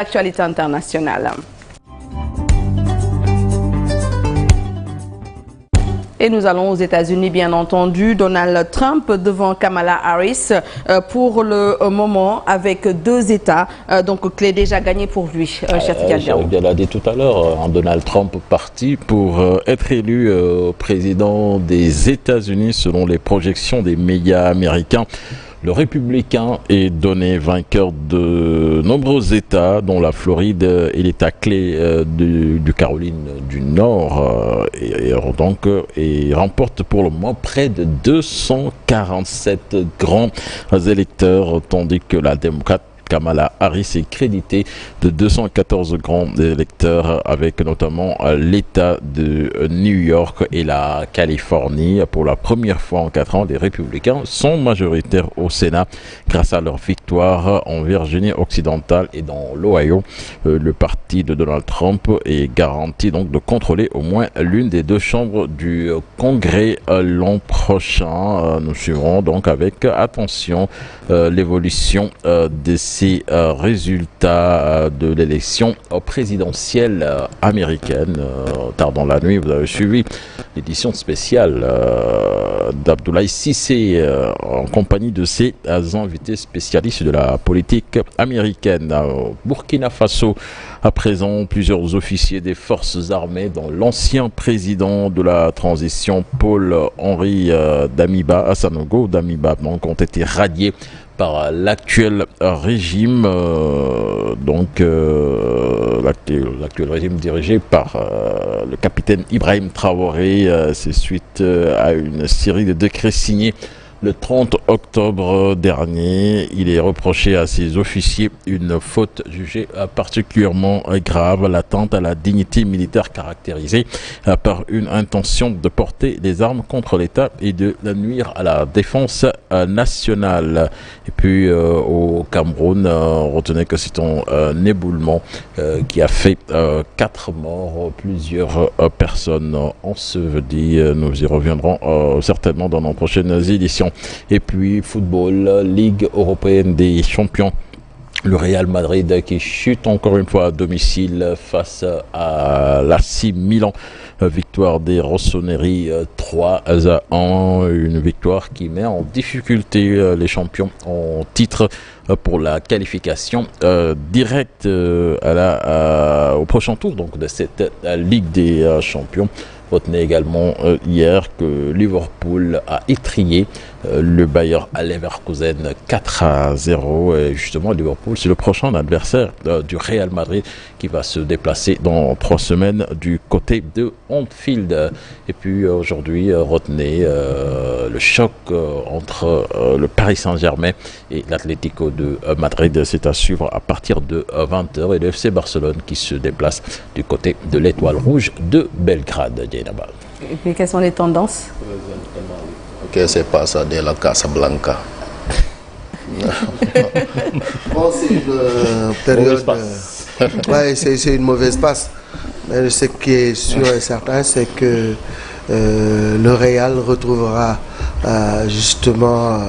Actualité internationale. Et nous allons aux États-Unis, bien entendu. Donald Trump devant Kamala Harris pour le moment avec 2 États. Donc, clé déjà gagnée pour lui. Je l'ai dit tout à l'heure, Donald Trump parti pour être élu président des États-Unis selon les projections des médias américains. Le républicain est donné vainqueur de nombreux États, dont la Floride et l'État clé du Caroline du Nord, et remporte pour le moment près de 247 grands électeurs, tandis que la démocrate Kamala Harris est créditée de 214 grands électeurs avec notamment l'État de New York et la Californie. Pour la première fois en 4 ans, les républicains sont majoritaires au Sénat grâce à leur victoire en Virginie occidentale et dans l'Ohio. Le parti de Donald Trump est garanti donc de contrôler au moins l'une des 2 chambres du Congrès l'an prochain. Nous suivrons donc avec attention l'évolution de ces résultats de l'élection présidentielle américaine. Tard dans la nuit, vous avez suivi l'édition spéciale d'Abdoulaye Cissé en compagnie de ses invités spécialistes de la politique américaine. Au Burkina Faso, à présent, plusieurs officiers des forces armées, dont l'ancien président de la transition Paul-Henri Damiba, Sanogo Damiba, donc, ont été radiés par l'actuel régime, l'actuel régime dirigé par le capitaine Ibrahim Traoré. C'est suite à une série de décrets signés le 30 octobre dernier. Il est reproché à ses officiers une faute jugée particulièrement grave, l'atteinte à la dignité militaire caractérisée par une intention de porter des armes contre l'État et de nuire à la défense nationale. Et puis au Cameroun, retenez que c'est un éboulement qui a fait 4 morts, plusieurs personnes ensevelies. Nous y reviendrons certainement dans nos prochaines éditions. Et puis football, Ligue européenne des champions. Le Real Madrid qui chute encore une fois à domicile face à l'AC Milan. Victoire des Rossoneri 3-1. Une victoire qui met en difficulté les champions en titre pour la qualification directe au prochain tour donc, de cette Ligue des champions. Retenez également hier que Liverpool a étrillé le Bayer Leverkusen 4-0. Et justement, Liverpool, c'est le prochain adversaire du Real Madrid qui va se déplacer dans 3 semaines du côté de Anfield. Et puis aujourd'hui, retenez le choc entre le Paris Saint-Germain et l'Atlético de Madrid. C'est à suivre à partir de 20h. Et le FC Barcelone qui se déplace du côté de l'Étoile Rouge de Belgrade. Et puis, quelles sont les tendances? ¿Qué se pasa de la Casablanca? Bon, c'est une période. Ouais, c'est une mauvaise passe. Mais ce qui est sûr et certain, c'est que le Real retrouvera justement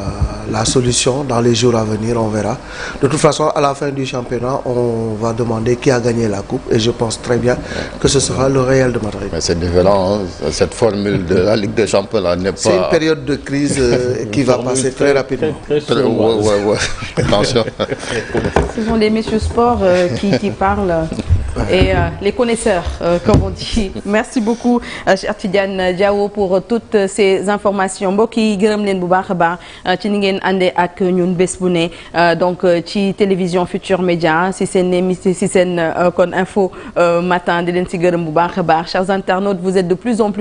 la solution dans les jours à venir, on verra. De toute façon, à la fin du championnat, on va demander qui a gagné la coupe et je pense très bien que ce sera le Real de Madrid. Mais c'est différent, hein? Cette formule de la Ligue des Champions n'est pas... C'est une période de crise qui va passer très rapidement. Ouais. Attention. Ce sont les messieurs sports qui parlent. Et les connaisseurs, comme on dit. Merci beaucoup, cher Tidiane Diawo, pour toutes ces informations. mbokk yi gërëm leen bu baax a baax ci ni ngeen àndee ak ñun bés bu ne donc ci télévision Futur Média si seen émission si seen kon info matin di leen si gërëm bu baax a baax. Chers internautes, vous êtes de plus en plus